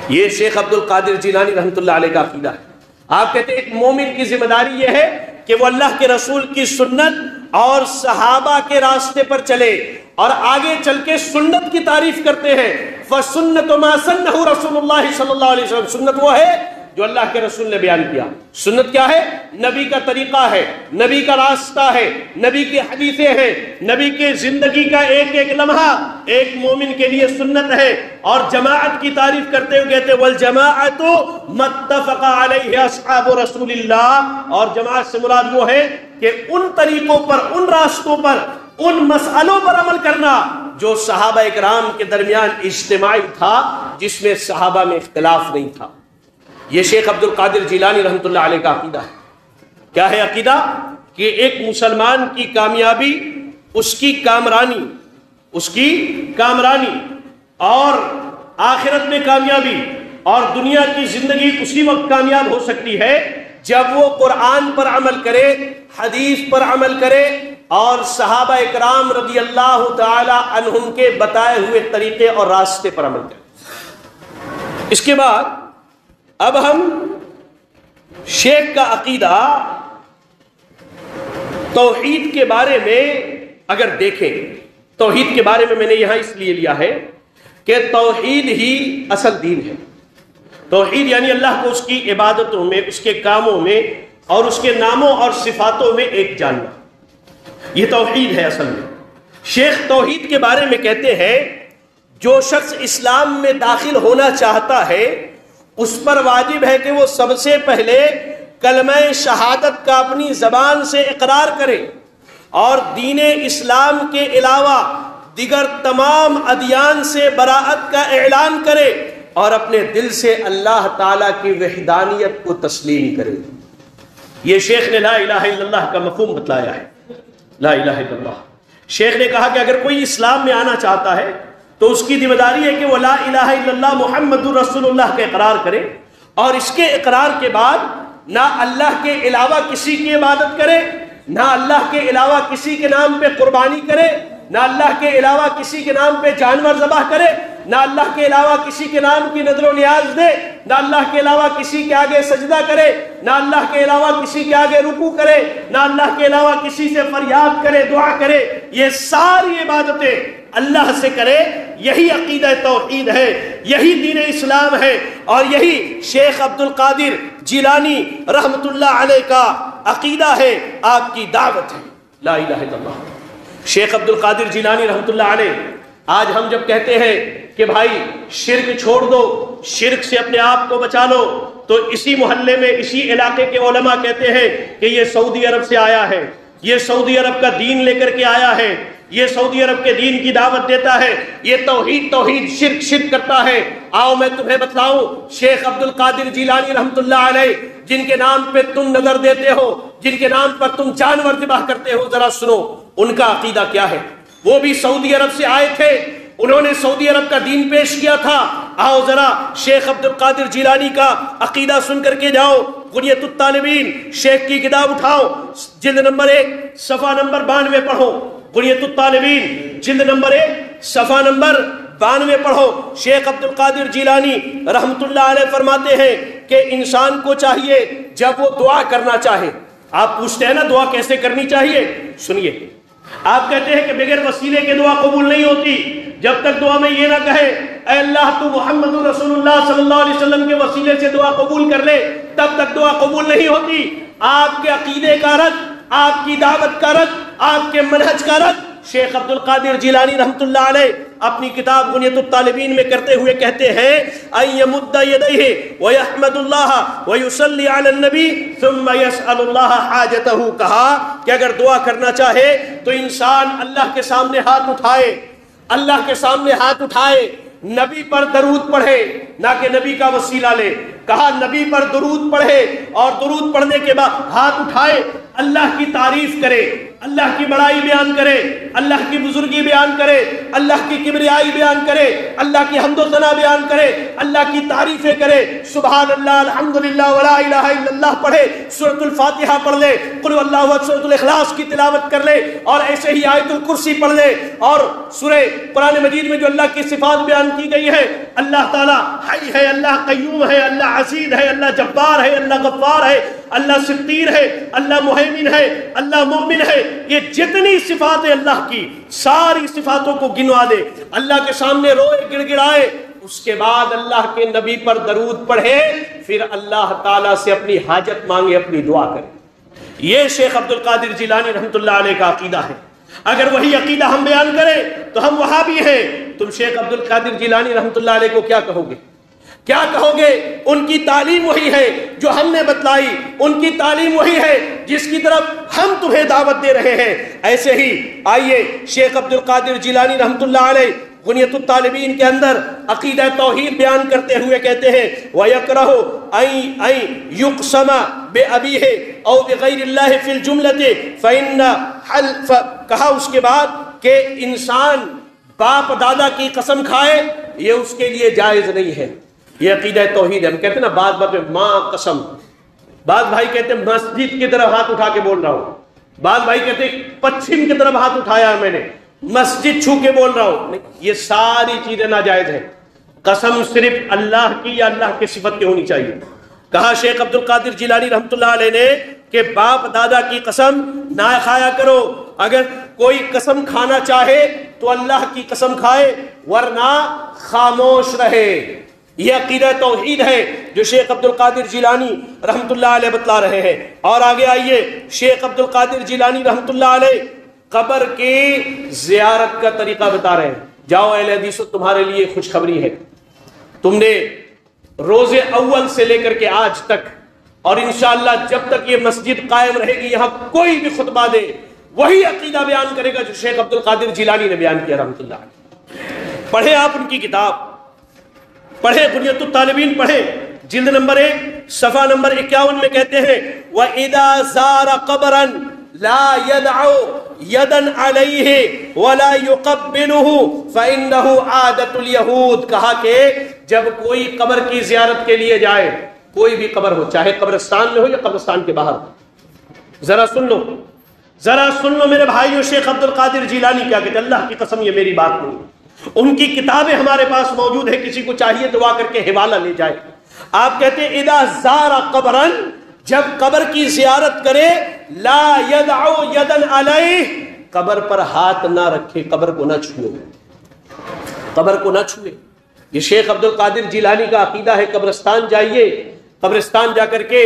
یہ شیخ عبد القادر جیلانی رحمۃ اللہ علیہ کا عقیدہ ہے۔ آپ کہتے ہیں ایک مومن کی ذمہ داری یہ ہے کہ وہ اللہ کے رسول کی سنت اور صحابہ کے راستے پر چلے، اور آگے چل کے سنت کی تعریف کرتے ہیں۔ فَسُنَّةُ مَا سَنَّهُ رسول اللہ صلی اللہ علیہ وسلم، سنت وہ ہے جو اللہ کے رسول نے بیان کیا۔ سنت کیا ہے؟ نبی کا طریقہ ہے، نبی کا راستہ ہے، نبی کی حدیثیں ہیں، نبی کے زندگی کا ایک ایک لمحہ ایک مومن کے لیے سنت ہے۔ اور جماعت کی تعریف کرتے ہوئے کہتے ہیں وَالْجَمَاعَةُ مَتَّفَقَ عَلَيْهِ أَصْحَابُ رَسُولِ اللَّهِ، اور جماعت سے مراد وہ ہے کہ ان طریقوں پر، ان راستوں پر، ان مسئلوں پر عمل کرنا جو صحابہ اکرام کے درمیان اجتماعی تھا، جس میں صحابہ میں اختلاف نہیں تھا۔ یہ شیخ عبد القادر جیلانی رحمۃ اللہ علیہ کا عقیدہ ہے۔ کیا ہے عقیدہ؟ کہ ایک مسلمان کی کامیابی، اس کی کامرانی اور آخرت میں کامیابی اور دنیا کی زندگی اسی وقت کامیاب ہو سکتی ہے جب وہ قرآن پر عمل کرے، حدیث پر عمل کرے، اور صحابہ اکرام رضی اللہ تعالی عنہم کے بتائے ہوئے طریقے اور راستے پر عمل کرے۔ اس کے بعد اب ہم شیخ کا عقیدہ توحید کے بارے میں اگر دیکھیں، توحید کے بارے میں نے یہاں اس لیے لیا ہے کہ توحید ہی اصل دین ہے۔ توحید یعنی اللہ کو اس کی عبادتوں میں، اس کے کاموں میں اور اس کے ناموں اور صفاتوں میں ایک جاننا، یہ توحید ہے اصل میں۔ شیخ توحید کے بارے میں کہتے ہیں جو شخص اسلام میں داخل ہونا چاہتا ہے اس پر واجب ہے کہ وہ سب سے پہلے کلمہ شہادت کا اپنی زبان سے اقرار کرے اور دین اسلام کے علاوہ دیگر تمام ادیان سے براءت کا اعلان کرے اور اپنے دل سے اللہ تعالیٰ کی وحدانیت کو تسلیم کرے۔ یہ شیخ نے لا الہ الا اللہ کا مفہوم بتلایا ہے۔ لا الہ الا اللہ، شیخ نے کہا کہ اگر کوئی اسلام میں آنا چاہتا ہے تو اس کی ذمہ داری ہے کہ وہ لا الہ الا اللہ محمد رسول اللہ کا اقرار کرے، اور اس کے اقرار کے بعد نہ اللہ کے علاوہ کسی کی عبادت کرے، نہ اللہ کے علاوہ کسی کے نام پہ قربانی کرے، نہ اللہ کے علاوہ کسی کے نام پہ جانور ذبح کرے، نہ اللہ کے علاوہ کسی کے نام کی نذر و نیاز دے، نہ اللہ کے علاوہ کسی کے آگے سجدہ کرے، نہ اللہ کے علاوہ کسی کے آگے رکوع کرے، نہ اللہ کے علاوہ کسی سے فریاد کرے، دعا کرے، یہ ساری عبادتیں اللہ سے کرے۔ یہی عقیدہ توحید ہے، یہی دین اسلام ہے، اور یہی شیخ عبد القادر جیلانی رحمت اللہ علیہ کا عقیدہ ہے، آپ کی دعوت ہے۔ لا الہ الا اللہ۔ شیخ عبد القادر جیلانی رحمت اللہ علیہ، آج ہم جب کہتے ہیں کہ بھائی شرک چھوڑ دو، شرک سے اپنے آپ کو بچا لو، تو اسی محلے میں، اسی علاقے کے علماء کہتے ہیں کہ یہ سعودی عرب سے آیا ہے، یہ سعودی عرب کا دین لے کر کے آیا ہے، یہ سعودی عرب کے دین کی دعوت دیتا ہے، یہ توحید شرک شرک کرتا ہے۔ آؤ میں تمہیں بتلاؤں، شیخ عبد القادر جیلانی رحمت اللہ علیہ جن کے نام پہ تم نظر دیتے ہو، جن کے نام پر تم جانور ذبح کرتے ہو، ذرا سنو ان کا عقیدہ کیا ہے۔ وہ بھی سعودی عرب سے آئے تھے، انہوں نے سعودی عرب کا دین پیش کیا تھا۔ آؤ ذرا شیخ عبد القادر جیلانی کا عقیدہ سن کر کے جاؤ۔ غنیۃ الطالبین شیخ کی کتاب اٹھاؤ، جلد نمبر 1 صفحہ نمبر 92 پڑھو۔ غنیۃ الطالبین جلد نمبر 1 صفحہ نمبر 92 پڑھو۔ شیخ عبد القادر جیلانی رحمت اللہ علیہ فرماتے ہیں کہ انسان کو چاہیے جب وہ دعا کرنا چاہے، آپ پوچھتے ہیں نا دعا کیسے کرنی چاہیے، سنیے۔ آپ کہتے ہیں کہ بغیر وسیلے کے دعا قبول نہیں ہوتی، جب تک دعا میں یہ نہ کہے اے اللہ تو محمد رسول اللہ صلی اللہ علیہ وسلم کے وسیلے سے دعا قبول کر لے، تب تک دعا قبول نہیں ہوتی۔ آپ کے عقیدے کا رد، آپ کی دعوت کا رد، آپ کے منہج کا رد شیخ عبد القادر جیلانی رحمت اللہ علیہ اپنی کتاب غنیۃ الطالبین میں کرتے ہوئے کہتے ہیں ان یمد یدیہ ویحمد اللہ ویصلی علی النبی ثم یسأل اللہ حاجتہ، کہا کہ اگر دعا کرنا چاہے تو انسان اللہ کے سامنے ہاتھ اٹھائے، اللہ کے سامنے ہاتھ اٹھائے، نبی پر درود پڑھے، نہ کہ نبی کا وسیلہ لے۔ کہا نبی پر درود پڑھے اور درود پڑھنے کے بعد ہاتھ اٹھائے اللہ کی تعریف کرے، اللہ کی بڑائی بیان کرے، اللہ کی بزرگی بیان کرے، اللہ کی کبریائی بیان کرے، اللہ کی حمد و ثنا بیان کرے، اللہ کی تعریفیں کرے، سبحان اللہ، الحمدللہ ولا الہ الا اللہ پڑھے، سورۃ الفاتحہ پڑھ لے، قل اللہ احد، سورۃ الاخلاص کی تلاوت کر لے، اور ایسے ہی آیت الکرسی پڑھ لے، اور سورہ قرآن مجید میں جو اللہ کی صفات بیان کی گئی ہے، اللہ تعالیٰ حی ہے، اللہ قیوم ہے، اللہ عزیز ہے، اللہ جبار ہے، اللہ غفار ہے، اللہ ستیر ہے، اللہ مہیمن ہے، اللہ مومن ہے، یہ جتنی صفات ہے اللہ کی، ساری صفاتوں کو گنوا دے، اللہ کے سامنے روئے گڑ گڑائے، اس کے بعد اللہ کے نبی پر درود پڑھے، پھر اللہ تعالیٰ سے اپنی حاجت مانگے، اپنی دعا کرے۔ یہ شیخ عبد القادر جیلانی رحمۃ اللہ علیہ کا عقیدہ ہے۔ اگر وہی عقیدہ ہم بیان کریں تو ہم وہابی ہیں، تم شیخ عبد القادر جیلانی رحمۃ اللہ علیہ کو کیا کہو گے؟ کیا کہو گے؟ ان کی تعلیم وہی ہے جو ہم نے بتلائی، ان کی تعلیم وہی ہے جس کی طرف ہم تمہیں دعوت دے رہے ہیں۔ ایسے ہی آئیے شیخ عبد القادر جیلانی رحمۃ اللہ علیہ غنیۃ الطالبین کے اندر عقیدہ توحید بیان کرتے ہوئے کہتے ہیں وَيَكْرَهُ أَن يُقْسَمَ بِأَبِيهِ أَوْ بِغَيْرِ اللَّهِ فِي الْجُمْلَةِ فَإِنَّ کہا اس کے بعد کہ انسان باپ دادا کی قسم کھائے، یہ اس کے لیے جائز نہیں ہے۔ یہ عقیدہ توحید ہے۔ ہم کہتے ہیں نا بعض بات میں ماں قسم، بعض بھائی کہتے ہیں مسجد کی طرف ہاتھ اٹھا کے بول رہا ہوں، بعض بھائی کہتے ہیں پچھم کی طرف ہاتھ اٹھایا ہے میں نے، مسجد چھو کے بول رہا ہوں، یہ ساری چیزیں ناجائز ہیں۔ قسم صرف اللہ کی یا اللہ کی صفت کی ہونی چاہیے۔ کہا شیخ عبد القادر جیلانی رحمۃ اللہ علیہ نے کہ باپ دادا کی قسم نہ کھایا کرو، اگر کوئی قسم کھانا چاہے تو اللہ کی قسم کھائے ورنہ خاموش رہے۔ یہ عقیدہ توحید ہے جو شیخ عبد القادر جیلانی رحمۃ اللہ علیہ بتلا رہے ہیں۔ اور آگے آئیے شیخ عبد القادر جیلانی رحمۃ اللہ علیہ قبر کی زیارت کا طریقہ بتا رہے ہیں۔ جاؤ اہل حدیثو، تمہارے لیے خوشخبری ہے، تم نے روز اول سے لے کر کے آج تک، اور انشاءاللہ جب تک یہ مسجد قائم رہے گی، یہاں کوئی بھی خطبہ دے وہی عقیدہ بیان کرے گا جو شیخ عبد القادر جیلانی نے بیان کیا رحمۃ اللہ علیہ۔ پڑھیں آپ ان کی کتاب، پڑھیں غنیۃ الطالبین، پڑھیں جلد نمبر 1 صفحہ نمبر 51 میں کہتے ہیں وَإِذَا زَارَ قَبْرًا لَا يَدْعُ يَدًا عَلَيْهِ وَلَا يُقَبِّلُهُ فَإِنَّهُ عَادَةُ الْيَهُودِ۔ کہا کہ جب کوئی قبر کی زیارت کے لیے جائے، کوئی بھی قبر ہو، چاہے قبرستان میں ہو یا قبرستان کے باہر، ذرا سن لو، ذرا سن لو میرے بھائیو، شیخ عبد القادر جیلانی کیا کہتے ہیں، اللہ کی قسم یہ میری بات نہیں، ان کی کتابیں ہمارے پاس موجود ہے، کسی کو چاہیے دعا کر کے حوالہ لے جائے۔ آپ کہتے ہیں اذا زار قبرا، جب قبر کی زیارت کرے، لا يدعو یدن علیہ، قبر پر ہاتھ نہ رکھے، قبر کو نہ چھوئے، قبر کو نہ چھوئے۔ یہ شیخ عبد القادر جیلانی کا عقیدہ ہے۔ قبرستان جائیے، قبرستان جا کر کے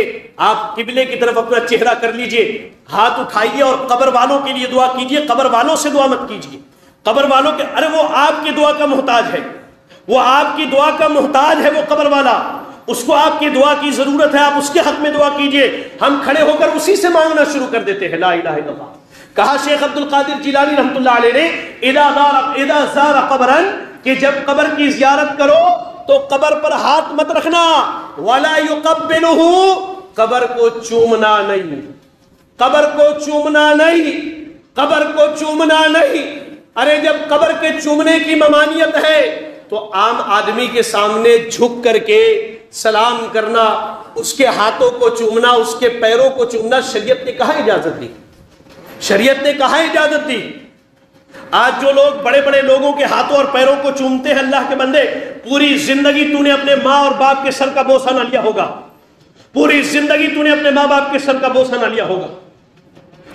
آپ قبلے کی طرف اپنا چہرہ کر لیجئے، ہاتھ اٹھائیے اور قبر والوں کے لیے دعا کیجئے، قبر والوں سے دعا مت کیجئے، قبر والوں کے، ارے وہ آپ کی دعا کا محتاج ہے، وہ آپ کی دعا کا محتاج ہے، وہ قبر والا، اس کو آپ کی دعا کی ضرورت ہے، آپ اس کے حق میں دعا کیجئے۔ ہم کھڑے ہو کر اسی سے مانگنا شروع کر دیتے ہیں، لا الہ الا اللہ۔ کہا شیخ عبد القادر جیلانی رحمۃ اللہ علیہ نے اذا زار قبرا، کہ جب قبر کی زیارت کرو تو قبر پر ہاتھ مت رکھنا، ولا یقبلہ، قبر کو چومنا نہیں، قبر کو چومنا نہیں، قبر کو چومنا نہیں۔ ارے جب قبر کے چومنے کی ممانعت ہے تو عام آدمی کے سامنے جھک کر کے سلام کرنا، اس کے ہاتھوں کو چومنا، اس کے پیروں کو چومنا، شریعت نے کہاں اجازت دی؟ شریعت نے کہاں اجازت دی؟ آج جو لوگ بڑے بڑے لوگوں کے ہاتھوں اور پیروں کو چومتے ہیں، اللہ کے بندے، پوری زندگی تو نے اپنے ماں اور باپ کے سر کا بوسہ نہ لیا ہوگا، پوری زندگی تو نے اپنے ماں باپ کے سر کا بوسہ نہ لیا ہوگا،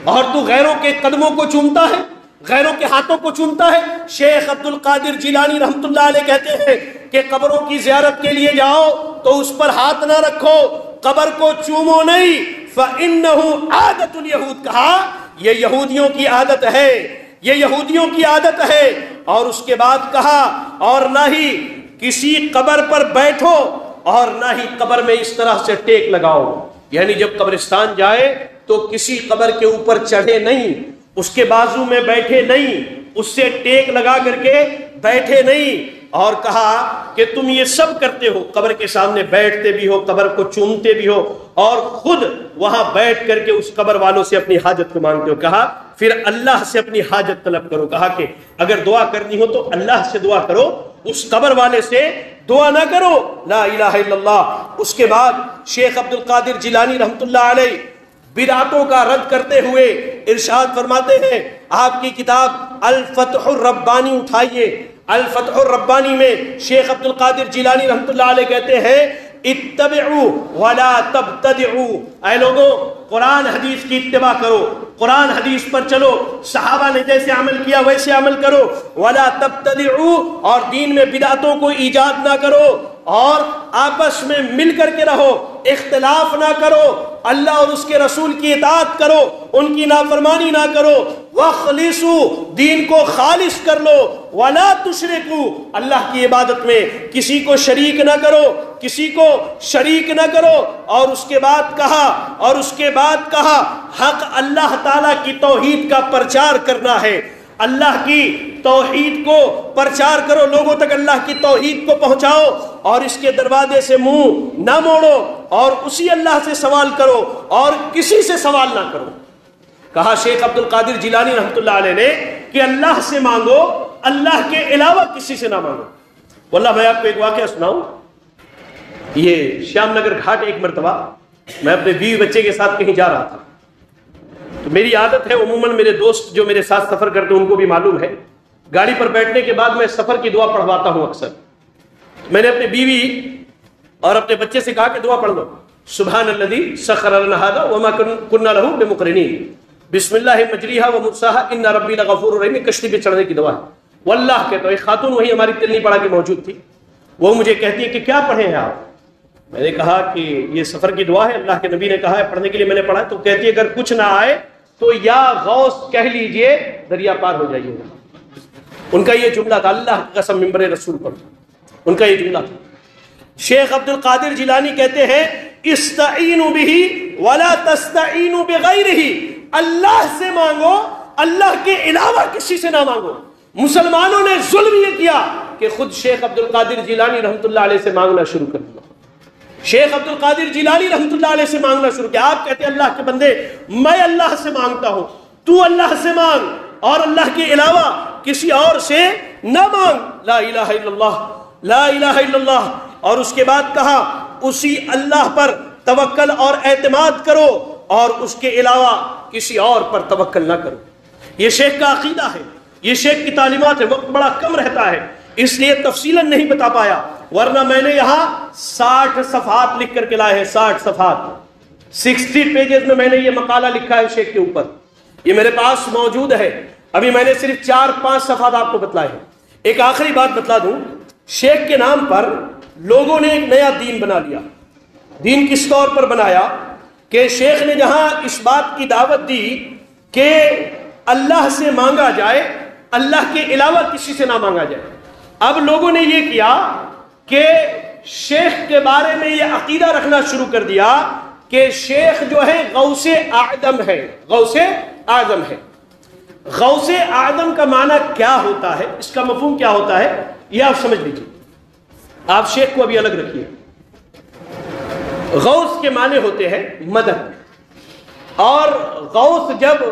اور تو غیروں کے قدموں کو چومتا ہے، غیروں کے ہاتھوں کو چومتا ہے۔ شیخ عبد القادر جیلانی رحمۃ اللہ علیہ کہتے ہیں کہ قبروں کی زیارت کے لیے جاؤ تو اس پر ہاتھ نہ رکھو، قبر کو چومو نہیں، فَإِنَّهُ عَادَةُ الْيَهُودِ، کہا یہ یہودیوں کی عادت ہے، یہ یہودیوں کی عادت ہے۔ اور اس کے بعد کہا اور نہ ہی کسی قبر پر بیٹھو اور نہ ہی قبر میں اس طرح سے ٹیک لگاؤ، یعنی جب قبرستان جائے تو کسی قبر کے اوپر چڑھے نہیں، اس کے بازو میں بیٹھے نہیں، اس سے ٹیک لگا کر کے بیٹھے نہیں، اور کہا کہ تم یہ سب کرتے ہو، قبر کے سامنے بیٹھتے بھی ہو، قبر کو چومتے بھی ہو، اور خود وہاں بیٹھ کر کے اس قبر والوں سے اپنی حاجت کو مانگتے ہو۔ کہا پھر اللہ سے اپنی حاجت طلب کرو۔ کہا کہ اگر دعا کرنی ہو تو اللہ سے دعا کرو، اس قبر والے سے دعا نہ کرو۔ لا الہ الا اللہ۔ اس کے بعد شیخ عبد القادر جیلانی رحمۃ اللہ علیہ بدعتوں کا رد کرتے ہوئے ارشاد فرماتے ہیں، آپ کی کتاب الفتح الربانی اٹھائیے، الفتح الربانی میں شیخ عبد القادر جیلانی رحمۃ اللہ علیہ کہتے ہیں اتبعوا ولا تبتدعوا، اے لوگوں قرآن حدیث کی اتباع کرو، قرآن حدیث پر چلو، صحابہ نے جیسے عمل کیا ویسے عمل کرو، ولا تبتدعوا، اور دین میں بدعتوں کو ایجاد نہ کرو، اور آپس میں مل کر کے رہو، اختلاف نہ کرو، اللہ اور اس کے رسول کی اطاعت کرو، ان کی نافرمانی نہ کرو، وَاخْلِصُوا، دین کو خالص کر لو، وَلَا تُشْرِكُوا، اللہ کی عبادت میں کسی کو شریک نہ کرو، کسی کو شریک نہ کرو۔ اور اس کے بعد کہا حق اللہ تعالیٰ کی توحید کا پرچار کرنا ہے، اللہ کی توحید کو پرچار کرو، لوگوں تک اللہ کی توحید کو پہنچاؤ، اور اس کے دروازے سے منہ نہ موڑو، اور اسی اللہ سے سوال کرو اور کسی سے سوال نہ کرو۔ کہا شیخ عبد القادر جیلانی رحمۃ اللہ علیہ نے کہ اللہ سے مانگو، اللہ کے علاوہ کسی سے نہ مانگو۔ واللہ میں آپ کو ایک واقعہ سناؤں، یہ شیام نگر گھاٹ ایک مرتبہ میں اپنے بیوی بچے کے ساتھ کہیں جا رہا تھا، تو میری عادت ہے، عموماً میرے دوست جو میرے ساتھ سفر کرتے ہیں ان کو بھی معلوم ہے، گاڑی پر بیٹھنے کے بعد میں سفر کی دعا پڑھواتا ہوں اکثر۔ میں نے اپنی بیوی اور اپنے بچے سے کہا کہ دعا پڑھ لو، سبحان الذی سخر لنا ھذا وما كنا له بمقرنین، بسم اللہ مجریہا ومرساہا ان ربی لغفور رحیم، کشتی پہ چڑھنے کی دعا ہے۔ واللہ کہتا ہوں، ایک خاتون وہی ہماری تلنی پڑا کے موجود تھی، وہ مجھے کہتی ہے کہ کیا پڑھے ہیں آپ؟ میں نے کہا کہ یہ سفر کی دعا ہے، اللہ کے نبی نے کہا ہے پڑھنے کے لیے، میں نے پڑھا۔ تو کہتی ہے اگر کچھ نہ آئے تو یا غوث کہہ لیجئے، دریا پار ہو جائیے گا۔ ان کا یہ جملہ تھا، اللہ کی قسم ممبر رسول پر ان کا یہ جملہ تھا۔ شیخ عبد القادر جیلانی کہتے ہیں استعینوا بہ ولا تستعینوا بغیرہ، اللہ سے مانگو، اللہ کے علاوہ کسی سے نہ مانگو۔ مسلمانوں نے ظلم یہ کیا کہ خود شیخ عبد القادر جیلانی رحمۃ اللہ علیہ سے مانگنا شروع کر دیا۔ شیخ عبد القادر جیلانی رحمۃ اللہ علیہ سے مانگنا شروع کیا۔ آپ کہتے ہیں اللہ کے بندے میں اللہ سے مانگتا ہوں، تو اللہ سے مانگ، اور اللہ کے علاوہ کسی اور سے نہ مانگ۔ لا الہ الا اللہ، لا الہ الا اللہ۔ اور اس کے بعد کہا اسی اللہ پر توکل اور اعتماد کرو، اور اس کے علاوہ کسی اور پر توکل نہ کرو۔ یہ شیخ کا عقیدہ ہے، یہ شیخ کی تعلیمات ہے۔ وقت بڑا کم رہتا ہے اس لیے تفصیلاً نہیں بتا پایا، ورنہ میں نے یہاں 60 صفحات لکھ کر کے لائے ہیں، 60 صفحات، 60 پیجز میں نے یہ مقالہ لکھا ہے شیخ کے اوپر، یہ میرے پاس موجود ہے۔ ابھی میں نے صرف 4-5 صفحات آپ کو بتلائے ہیں۔ ایک آخری بات بتلا دوں، شیخ کے نام پر لوگوں نے ایک نیا دین بنا لیا۔ دین کس طور پر بنایا کہ شیخ نے جہاں اس بات کی دعوت دی کہ اللہ سے مانگا جائے، اللہ کے علاوہ کسی سے نہ مانگا جائے، اب لوگوں نے یہ کیا کہ شیخ کے بارے میں یہ عقیدہ رکھنا شروع کر دیا کہ شیخ جو ہے غوث اعظم ہے، غوث اعظم ہے۔ غوث اعظم کا معنی کیا ہوتا ہے، اس کا مفہوم کیا ہوتا ہے، یہ آپ سمجھ لیجیے۔ آپ شیخ کو ابھی الگ رکھیے۔ غوث کے معنی ہوتے ہیں مدد، اور غوث جب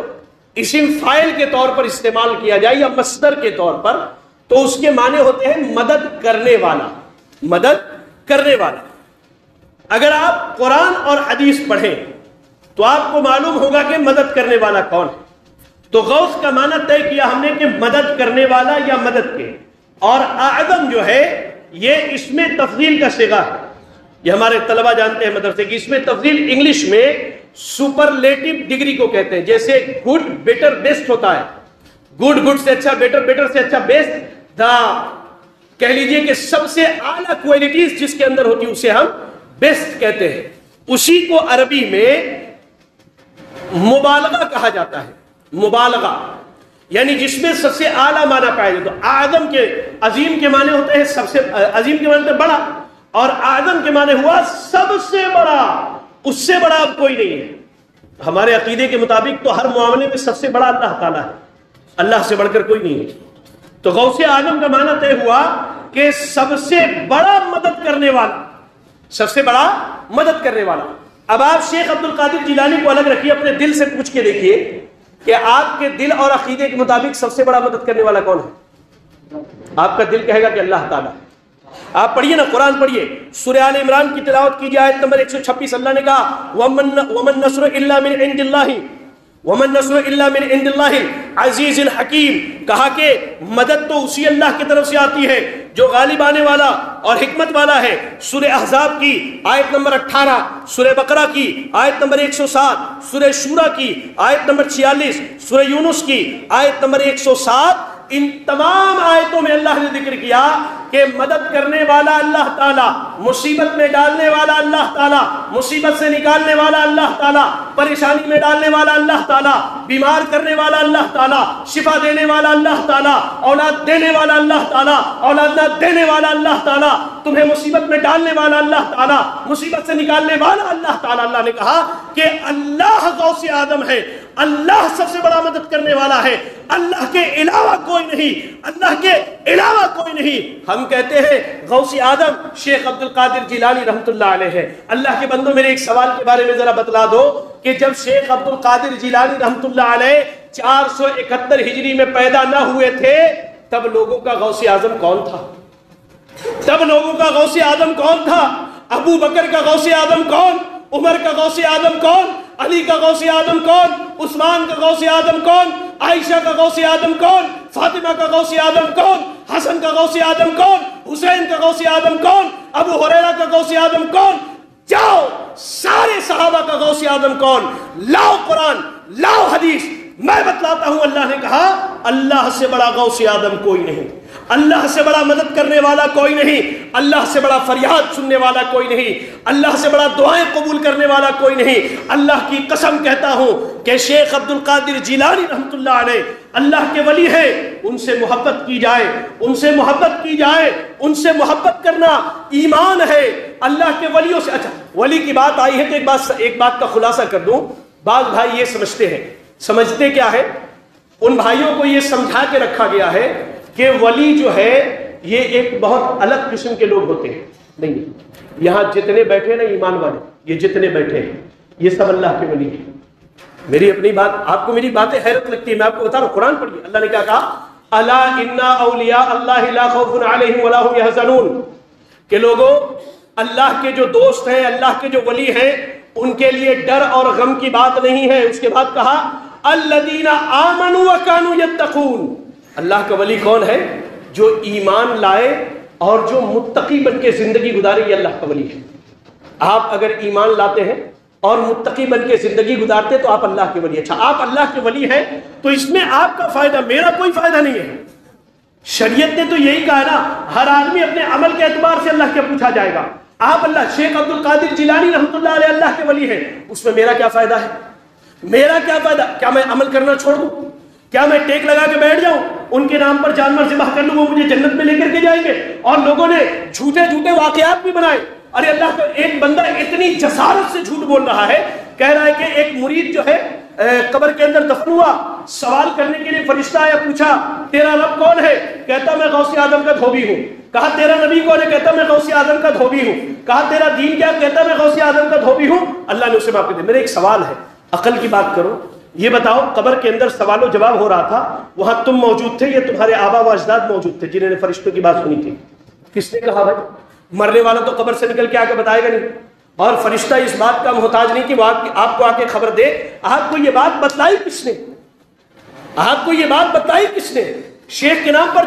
اسم فاعل کے طور پر استعمال کیا جائے یا مصدر کے طور پر تو اس کے معنی ہوتے ہیں مدد کرنے والا، مدد کرنے والا۔ اگر آپ قرآن اور حدیث پڑھیں تو آپ کو معلوم ہوگا کہ مدد کرنے والا کون ہے۔ تو غوث کا معنی طے کیا ہم نے کہ مدد کرنے والا یا مدد کے، اور اعظم جو ہے یہ اس میں تفضیل کا صیغہ ہے۔ یہ ہمارے طلبہ جانتے ہیں مدرسے کی، اس میں تفضیل انگلش میں سپرلیٹو ڈگری کو کہتے ہیں۔ جیسے گڈ بیٹر بیسٹ ہوتا ہے، گڈ گڈ سے اچھا، بیٹر بیٹر سے اچھا، بیسٹ دا، کہہ لیجئے کہ سب سے اعلیٰ کوالٹیز جس کے اندر ہوتی ہے اسے ہم بیسٹ کہتے ہیں۔ اسی کو عربی میں مبالغہ کہا جاتا ہے، مبالغہ یعنی جس میں سب سے اعلیٰ معنی پایا جاتا ہے۔ اعظم کے، عظیم کے معنی ہوتے ہیں سب سے، عظیم کے معنی ہوتے ہیں بڑا، اور اعظم کے معنی ہوا سب سے بڑا، اس سے بڑا اب کوئی نہیں ہے۔ ہمارے عقیدے کے مطابق تو ہر معاملے میں سب سے بڑا اللہ تعالیٰ ہے، اللہ سے بڑھ کر کوئی نہیں ہے۔ تو غوث اعظم کا معنی طے ہوا کہ سب سے بڑا مدد کرنے والا، سب سے بڑا مدد کرنے والا۔ اب آپ شیخ عبد القادر جیلانی کو الگ رکھیے، اپنے دل سے پوچھ کے دیکھیے کہ آپ کے دل اور عقیدے کے مطابق سب سے بڑا مدد کرنے والا کون ہے؟ آپ کا دل کہے گا کہ اللہ تعالیٰ۔ آپ پڑھیے نا، قرآن پڑھیے، سورہ آل عمران کی تلاوت کیجیے، آیت نمبر 126۔ اللہ نے کہا وَمَن نَّصْرُ إِلَّا مِنْ عِنْدِ اللَّهِ وَمَن نَّصْرُ إِلَّا مِنْ عِنْدِ اللَّهِ الْعَزِيزِ الْحَكِيمِ۔ کہا کہ مدد تو اسی اللہ کی طرف سے آتی ہے جو غالب آنے والا اور حکمت والا ہے۔ سورہ احزاب کی آیت نمبر 18، سورہ بقرہ کی آیت نمبر 107، سورہ شورى کی آیت نمبر 46، سورہ یونس کی آیت نمبر 107۔ ان تمام آیتوں میں اللہ نے ذکر کیا کہ مدد کرنے والا اللہ تعالیٰ، مصیبت میں ڈالنے والا اللہ تعالیٰ، مصیبت سے نکالنے والا اللہ تعالیٰ، پریشانی میں ڈالنے والا اللہ تعالیٰ، بیمار کرنے والا اللہ تعالیٰ، شفا دینے والا اللہ تعالیٰ، اولاد دینے والا اللہ تعالیٰ، اولاد نہ دینے والا اللہ تعالیٰ، تمہیں مصیبت میں ڈالنے والا اللہ تعالیٰ، مصیبت سے نکالنے والا اللہ تعالیٰ۔ اللہ نے کہا کہ اللہ غوث اعظم ہے، اللہ سب سے بڑا مدد کرنے والا ہے، اللہ کے علاوہ کوئی نہیں، اللہ کے علاوہ کوئی نہیں۔ ہم کہتے ہیں غوث اعظم شیخ عبد القادر جیلانی رحمۃ اللہ علیہ ہے۔ اللہ کے بندوں، میرے ایک سوال کے بارے میں ذرا بتلا دو کہ جب شیخ عبد القادر جیلانی رحمۃ اللہ علیہ 471 ہجری میں پیدا نہ ہوئے تھے، تب لوگوں کا غوث اعظم کون تھا؟ تب لوگوں کا غوث اعظم کون تھا؟ ابو بکر کا غوث اعظم کون؟ عمر کا غوث اعظم کون؟ علی کا غوث اعظم کون؟ عثمان کا غوث اعظم کون؟ عائشہ کا غوث اعظم کون؟ فاطمہ کا غوث اعظم کون؟ حسن کا غوث اعظم کون؟ حسین کا غوث اعظم کون؟ ابو ہریرہ کا غوث اعظم کون؟ جاؤ سارے صحابہ کا غوث اعظم کون؟ لاؤ قرآن، لاؤ حدیث، میں بتلاتا ہوں۔ اللہ نے کہا اللہ سے بڑا غوث اعظم کوئی نہیں، اللہ سے بڑا مدد کرنے والا کوئی نہیں، اللہ سے بڑا فریاد سننے والا کوئی نہیں، اللہ سے بڑا دعائیں قبول کرنے والا کوئی نہیں۔ اللہ کی قسم کہتا ہوں کہ شیخ عبد القادر جیلانی رحمۃ اللہ علیہ اللہ کے ولی ہیں، ان سے محبت کی جائے، ان سے محبت کی جائے، ان سے محبت کرنا ایمان ہے۔ اللہ کے ولیوں سے، اچھا ولی کی بات آئی ہے تو ایک بات کا خلاصہ کر دوں۔ بعض بھائی یہ سمجھتے ہیں، سمجھتے کیا ہے؟ ان بھائیوں کو یہ سمجھا کے رکھا گیا ہے کہ ولی جو ہے یہ ایک بہت الگ قسم کے لوگ ہوتے ہیں۔ نہیں، یہاں جتنے بیٹھے نا ایمان والے، یہ جتنے بیٹھے ہیں یہ سب اللہ کے ولی ہیں۔ میری اپنی بات، آپ کو میری باتیں حیرت لگتی ہے، میں آپ کو بتا رہا ہوں، قرآن پڑھیے، اللہ نے کیا کہا؟ الا ان اولیاء اللہ لا خوف علیہم ولا هم يحزنون، کہ لوگوں اللہ کے جو دوست ہیں، اللہ کے جو ولی ہیں، ان کے لیے ڈر اور غم کی بات نہیں ہے۔ اس کے بعد کہا الذین آمنوا وکانوا یتقون، اللہ کا ولی کون ہے؟ جو ایمان لائے اور جو متقی بن کے زندگی گزارے، یہ اللہ کا ولی ہے۔ آپ اگر ایمان لاتے ہیں اور متقی بن کے زندگی گزارتے تو آپ اللہ کے ولی۔ اچھا آپ اللہ کے ولی ہیں تو اس میں آپ کا فائدہ، میرا کوئی فائدہ نہیں ہے۔ شریعت نے تو یہی کہا نا، ہر آدمی اپنے عمل کے اعتبار سے اللہ کے پوچھا جائے گا۔ آپ اللہ، شیخ عبد القادر جیلانی رحمۃ اللہ علیہ اللہ کے ولی ہیں، اس میں میرا کیا فائدہ ہے؟ میرا کیا فائدہ؟ کیا میں عمل کرنا چھوڑ دوں؟ کیا میں ٹیک لگا کے بیٹھ جاؤں، ان کے نام پر جانور ذبح کر لوں، وہ مجھے جنت میں لے کر کے جائیں گے؟ اور لوگوں نے جھوٹے جھوٹے واقعات بھی بنائے۔ ارے اللہ کا ایک بندہ اتنی جسارت سے جھوٹ بول رہا ہے، کہہ رہا ہے کہ ایک مرید جو ہے قبر کے اندر دفن ہوا، سوال کرنے کے لیے فرشتہ آیا، پوچھا تیرا رب کون ہے؟ کہتا میں غوث اعظم کا دھوبی ہوں۔ کہا تیرا نبی کون ہے؟ کہتا میں غوث اعظم کا دھوبی ہوں۔ کہا تیرا دین کیا؟ کہتا میں غوث اعظم کا دھوبی ہوں۔ اللہ نے اسے معاف کر دیا۔ میرا ایک سوال ہے، عقل کی بات کرو، یہ بتاؤ قبر کے اندر سوال و جواب ہو رہا تھا، وہاں تم موجود تھے یا تمہارے آبا و اجداد موجود تھے جنہوں نے فرشتوں کی بات سنی تھی؟ کس نے کہا؟ بھائی مرنے والا تو قبر سے نکل کے آ کے بتائے گا نہیں، اور فرشتہ اس بات کا محتاج نہیں کہ وہ آپ کو آ کے خبر دے۔ آپ کو یہ بات بتلائی کس نے؟ آپ کو یہ بات بتلائی کس نے؟ شیخ کے نام پر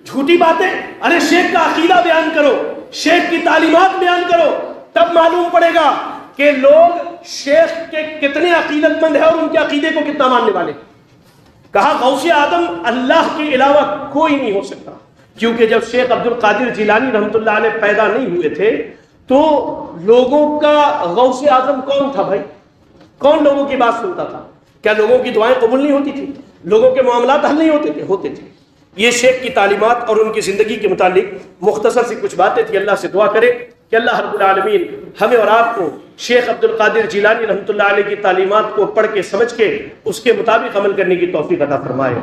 جھوٹی باتیں۔ ارے شیخ کا عقیدہ بیان کرو، شیخ کی تعلیمات بیان کرو، تب معلوم پڑے گا کہ لوگ شیخ کے کتنے عقیدت مند ہیں اور ان کے عقیدے کو کتنا ماننے والے۔ کہا غوث اعظم اللہ کے علاوہ کوئی نہیں ہو سکتا، کیونکہ جب شیخ عبد القادر جیلانی رحمۃ اللہ علیہ پیدا نہیں ہوئے تھے تو لوگوں کا غوث اعظم کون تھا؟ بھائی کون لوگوں کی بات سنتا تھا؟ کیا لوگوں کی دعائیں قبول نہیں ہوتی تھی؟ لوگوں کے معاملات حل نہیں ہوتے تھے؟ ہوتے تھے۔ یہ شیخ کی تعلیمات اور ان کی زندگی کے متعلق مختصر سی کچھ باتیں تھی۔ اللہ سے دعا کرے کہ اللہ رب العالمین ہمیں اور آپ کو شیخ عبد القادر جیلانی رحمۃ اللہ علیہ کی تعلیمات کو پڑھ کے سمجھ کے اس کے مطابق عمل کرنے کی توفیق عطا فرمائے۔